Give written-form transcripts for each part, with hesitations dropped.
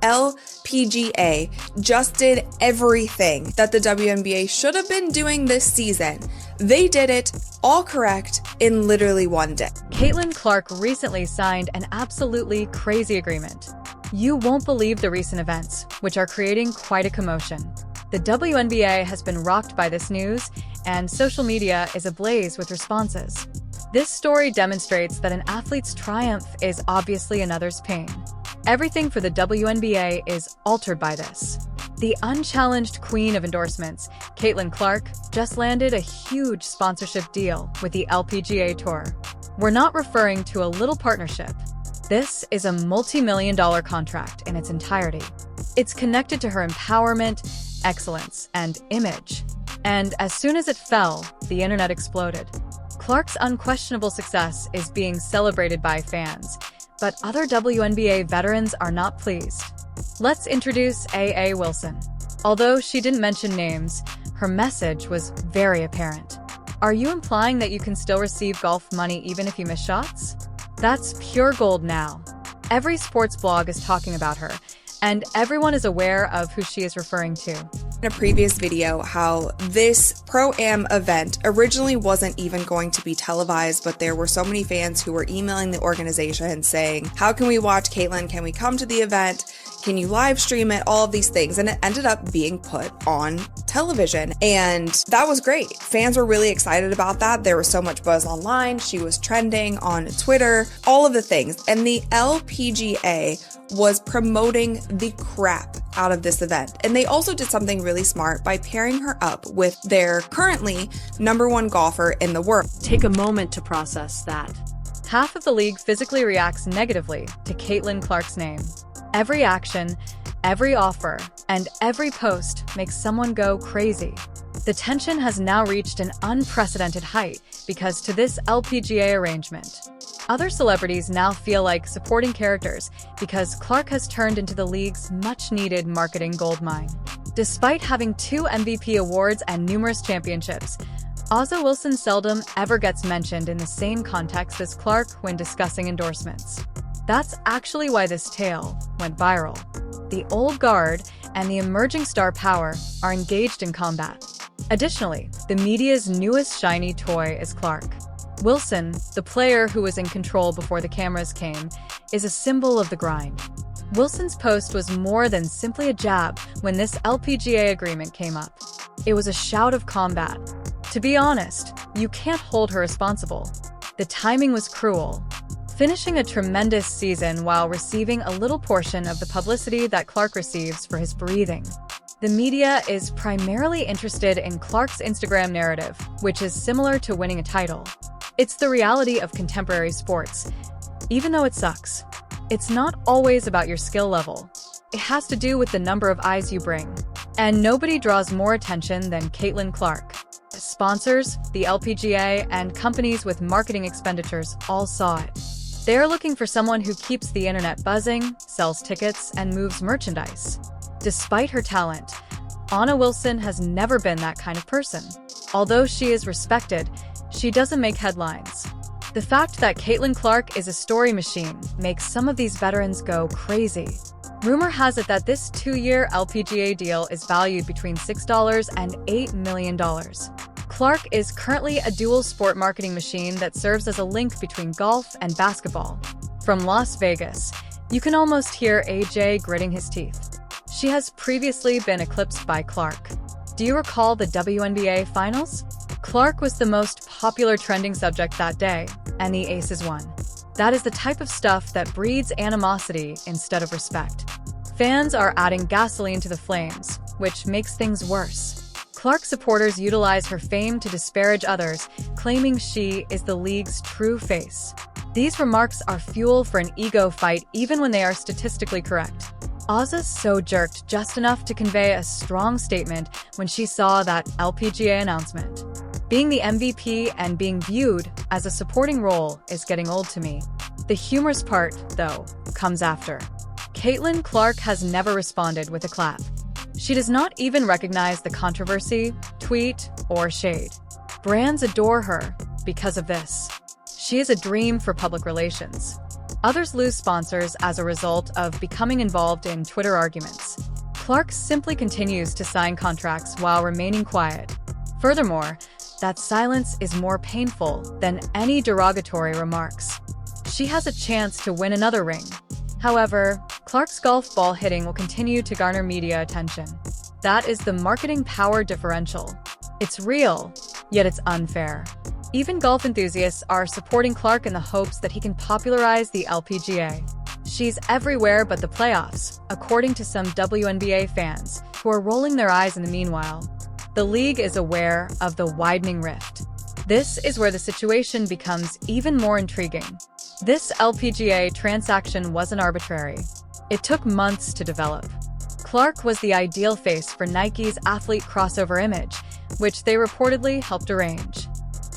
LPGA just did everything that the WNBA should have been doing this season. They did it all correct in literally one day. Caitlin Clark recently signed an absolutely crazy agreement. You won't believe the recent events, which are creating quite a commotion. The WNBA has been rocked by this news, and social media is ablaze with responses. This story demonstrates that an athlete's triumph is obviously another's pain. Everything for the WNBA is altered by this. The unchallenged queen of endorsements, Caitlin Clark, just landed a huge sponsorship deal with the LPGA Tour. We're not referring to a little partnership. This is a multi-million-dollar contract in its entirety. It's connected to her empowerment, excellence, and image. And as soon as it fell, the internet exploded. Clark's unquestionable success is being celebrated by fans, but other WNBA veterans are not pleased. Let's introduce A.A. Wilson. Although she didn't mention names, her message was very apparent. Are you implying that you can still receive golf money even if you miss shots? That's pure gold now. Every sports blog is talking about her, and everyone is aware of who she is referring to. In a previous video, how this Pro-Am event originally wasn't even going to be televised, but there were so many fans who were emailing the organization saying, how can we watch Caitlin? Can we come to the event? Can you live stream it? All of these things. And it ended up being put on television. And that was great. Fans were really excited about that. There was so much buzz online. She was trending on Twitter, all of the things. And the LPGA was promoting the crap out of this event. And they also did something really smart by pairing her up with their currently #1 golfer in the world. Take a moment to process that. Half of the league physically reacts negatively to Caitlin Clark's name. Every action, every offer, and every post makes someone go crazy. The tension has now reached an unprecedented height because to this LPGA arrangement. Other celebrities now feel like supporting characters because Clark has turned into the league's much-needed marketing goldmine. Despite having 2 MVP awards and numerous championships, A'ja Wilson seldom ever gets mentioned in the same context as Clark when discussing endorsements. That's actually why this tale went viral. The old guard and the emerging star power are engaged in combat. Additionally, the media's newest shiny toy is Clark. Wilson, the player who was in control before the cameras came, is a symbol of the grind. Wilson's post was more than simply a jab when this LPGA agreement came up. It was a shout of combat. To be honest, you can't hold her responsible. The timing was cruel. Finishing a tremendous season while receiving a little portion of the publicity that Clark receives for his breathing. The media is primarily interested in Clark's Instagram narrative, which is similar to winning a title. It's the reality of contemporary sports. Even though it sucks, it's not always about your skill level. It has to do with the number of eyes you bring. And nobody draws more attention than Caitlin Clark. Sponsors, the LPGA, and companies with marketing expenditures all saw it. They are looking for someone who keeps the internet buzzing, sells tickets, and moves merchandise. Despite her talent, A'ja Wilson has never been that kind of person. Although she is respected, she doesn't make headlines. The fact that Caitlin Clark is a story machine makes some of these veterans go crazy. Rumor has it that this 2-year LPGA deal is valued between $6 and $8 million. Clark is currently a dual-sport marketing machine that serves as a link between golf and basketball. From Las Vegas, you can almost hear AJ gritting his teeth. She has previously been eclipsed by Clark. Do you recall the WNBA Finals? Clark was the most popular trending subject that day, and the Aces won. That is the type of stuff that breeds animosity instead of respect. Fans are adding gasoline to the flames, which makes things worse. Clark supporters utilize her fame to disparage others, claiming she is the league's true face. These remarks are fuel for an ego fight even when they are statistically correct. A'ja so jerked just enough to convey a strong statement when she saw that LPGA announcement. Being the MVP and being viewed as a supporting role is getting old to me. The humorous part, though, comes after. Caitlin Clark has never responded with a clap. She does not even recognize the controversy, tweet, or shade. Brands adore her because of this. She is a dream for public relations. Others lose sponsors as a result of becoming involved in Twitter arguments. Clark simply continues to sign contracts while remaining quiet. Furthermore, that silence is more painful than any derogatory remarks. She has a chance to win another ring. However, Clark's golf ball hitting will continue to garner media attention. That is the marketing power differential. It's real, yet it's unfair. Even golf enthusiasts are supporting Clark in the hopes that he can popularize the LPGA. She's everywhere but the playoffs, according to some WNBA fans, who are rolling their eyes in the meanwhile. The league is aware of the widening rift. This is where the situation becomes even more intriguing. This LPGA transaction wasn't arbitrary. It took months to develop. Clark was the ideal face for Nike's athlete crossover image, which they reportedly helped arrange.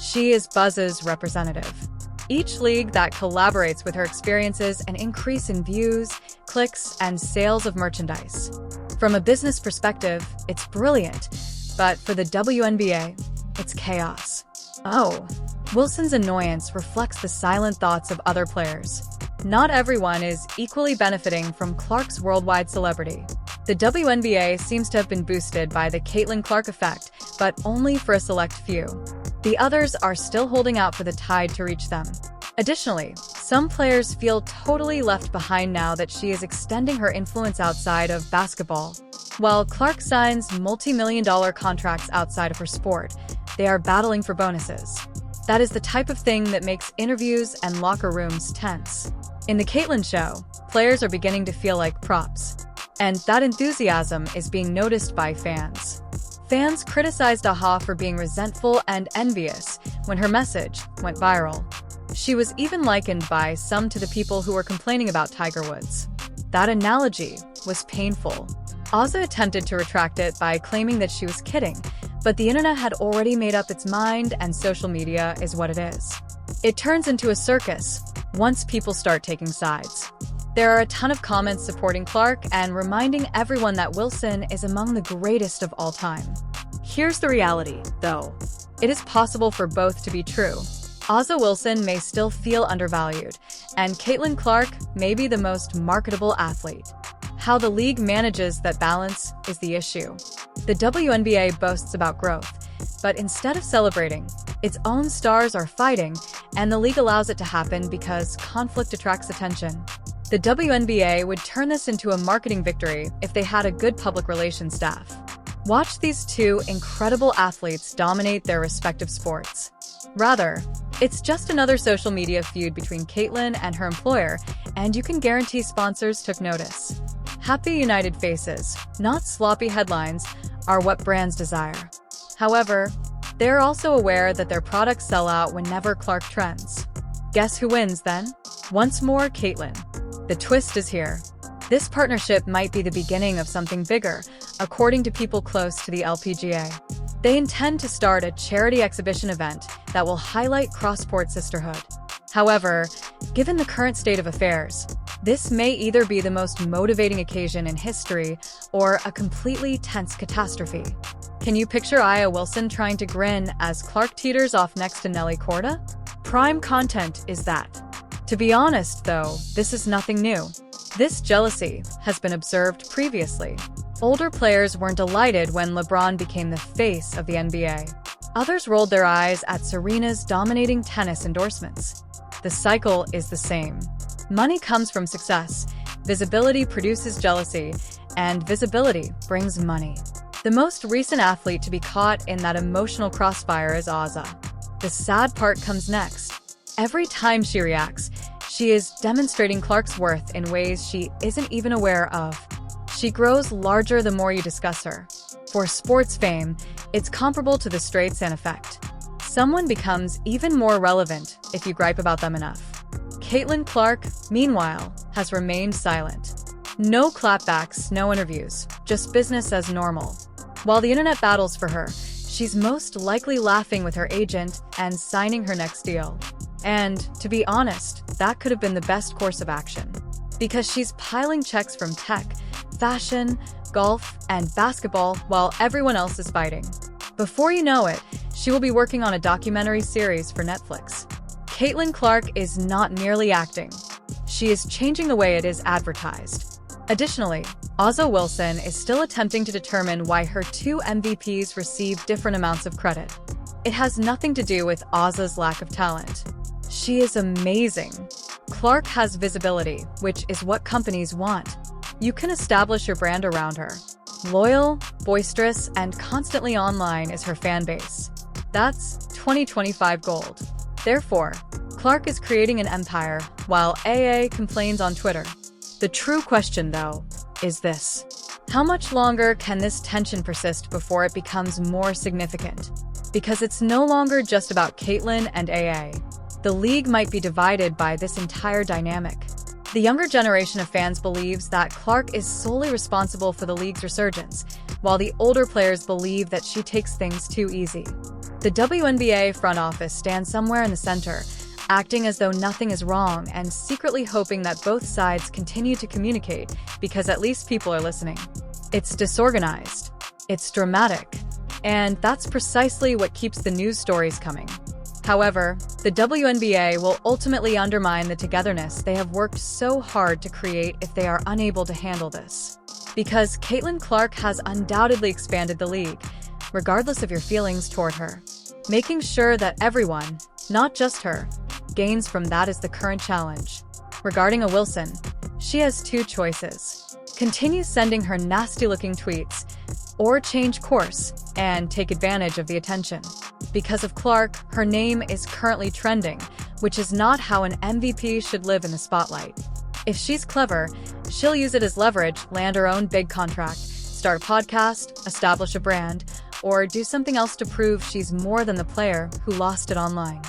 She is Buzz's representative. Each league that collaborates with her experiences an increase in views, clicks, and sales of merchandise. From a business perspective, it's brilliant, but for the WNBA, it's chaos. Oh, Wilson's annoyance reflects the silent thoughts of other players. Not everyone is equally benefiting from Clark's worldwide celebrity. The WNBA seems to have been boosted by the Caitlin Clark effect, but only for a select few. The others are still holding out for the tide to reach them. Additionally, some players feel totally left behind now that she is extending her influence outside of basketball. While Clark signs multi-million-dollar contracts outside of her sport, they are battling for bonuses. That is the type of thing that makes interviews and locker rooms tense. In the Caitlin show, players are beginning to feel like props. And that enthusiasm is being noticed by fans. Fans criticized Aha for being resentful and envious when her message went viral. She was even likened by some to the people who were complaining about Tiger Woods. That analogy was painful. Ozza attempted to retract it by claiming that she was kidding, but the internet had already made up its mind and social media is what it is. It turns into a circus once people start taking sides. There are a ton of comments supporting Clark and reminding everyone that Wilson is among the greatest of all time. Here's the reality, though. It is possible for both to be true. Ozza Wilson may still feel undervalued, and Caitlin Clark may be the most marketable athlete. How the league manages that balance is the issue. The WNBA boasts about growth, but instead of celebrating, its own stars are fighting, and the league allows it to happen because conflict attracts attention. The WNBA would turn this into a marketing victory if they had a good public relations staff. Watch these two incredible athletes dominate their respective sports. Rather, it's just another social media feud between Caitlin and her employer, and you can guarantee sponsors took notice. Happy united faces, not sloppy headlines, are what brands desire. However, they're also aware that their products sell out whenever Clark trends. Guess who wins then? Once more, Caitlin. The twist is here. This partnership might be the beginning of something bigger, according to people close to the LPGA. They intend to start a charity exhibition event that will highlight cross-sport sisterhood. However, given the current state of affairs, this may either be the most motivating occasion in history or a completely tense catastrophe. Can you picture Aya Wilson trying to grin as Clark teeters off next to Nelly Korda? Prime content is that. To be honest, though, this is nothing new. This jealousy has been observed previously. Older players weren't delighted when LeBron became the face of the NBA. Others rolled their eyes at Serena's dominating tennis endorsements. The cycle is the same. Money comes from success, visibility produces jealousy, and visibility brings money. The most recent athlete to be caught in that emotional crossfire is Ozza. The sad part comes next. Every time she reacts, she is demonstrating Clark's worth in ways she isn't even aware of. She grows larger the more you discuss her. For sports fame, it's comparable to the Streisand effect. Someone becomes even more relevant if you gripe about them enough. Caitlin Clark, meanwhile, has remained silent. No clapbacks, no interviews, just business as normal. While the internet battles for her, she's most likely laughing with her agent and signing her next deal. And, to be honest, that could have been the best course of action. Because she's piling checks from tech, fashion, golf, and basketball while everyone else is fighting. Before you know it, she will be working on a documentary series for Netflix. Caitlin Clark is not merely acting. she is changing the way it is advertised. Additionally, Ozza Wilson is still attempting to determine why her two MVPs receive different amounts of credit. It has nothing to do with Ozza's lack of talent. She is amazing. Clark has visibility, which is what companies want. You can establish your brand around her. Loyal, boisterous, and constantly online is her fan base. That's 2025 gold. Therefore, Clark is creating an empire, while AA complains on Twitter. The true question, though, is this. How much longer can this tension persist before it becomes more significant? Because it's no longer just about Caitlin and AA. The league might be divided by this entire dynamic. The younger generation of fans believes that Clark is solely responsible for the league's resurgence, while the older players believe that she takes things too easy. The WNBA front office stands somewhere in the center, acting as though nothing is wrong and secretly hoping that both sides continue to communicate because at least people are listening. It's disorganized, it's dramatic, and that's precisely what keeps the news stories coming. However, the WNBA will ultimately undermine the togetherness they have worked so hard to create if they are unable to handle this. Because Caitlin Clark has undoubtedly expanded the league, regardless of your feelings toward her. Making sure that everyone, not just her, gains from that is the current challenge. Regarding a Wilson, she has two choices. Continue sending her nasty-looking tweets, or change course and take advantage of the attention. Because of Clark, her name is currently trending, which is not how an MVP should live in the spotlight. If she's clever, she'll use it as leverage, land her own big contract, start a podcast, establish a brand, or do something else to prove she's more than the player who lost it online.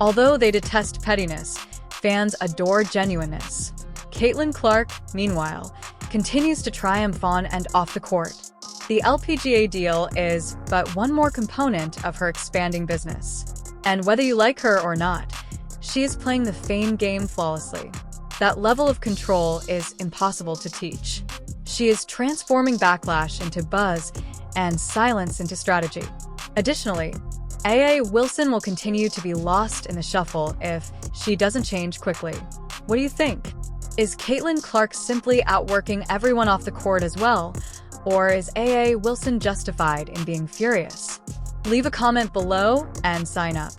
Although they detest pettiness, fans adore genuineness. Caitlin Clark, meanwhile, continues to triumph on and off the court. The LPGA deal is but one more component of her expanding business. And whether you like her or not, she is playing the fame game flawlessly. That level of control is impossible to teach. She is transforming backlash into buzz and silence into strategy. Additionally, AA Wilson will continue to be lost in the shuffle if she doesn't change quickly. What do you think? Is Caitlin Clark simply outworking everyone off the court as well? Or is AA Wilson justified in being furious? Leave a comment below and sign up.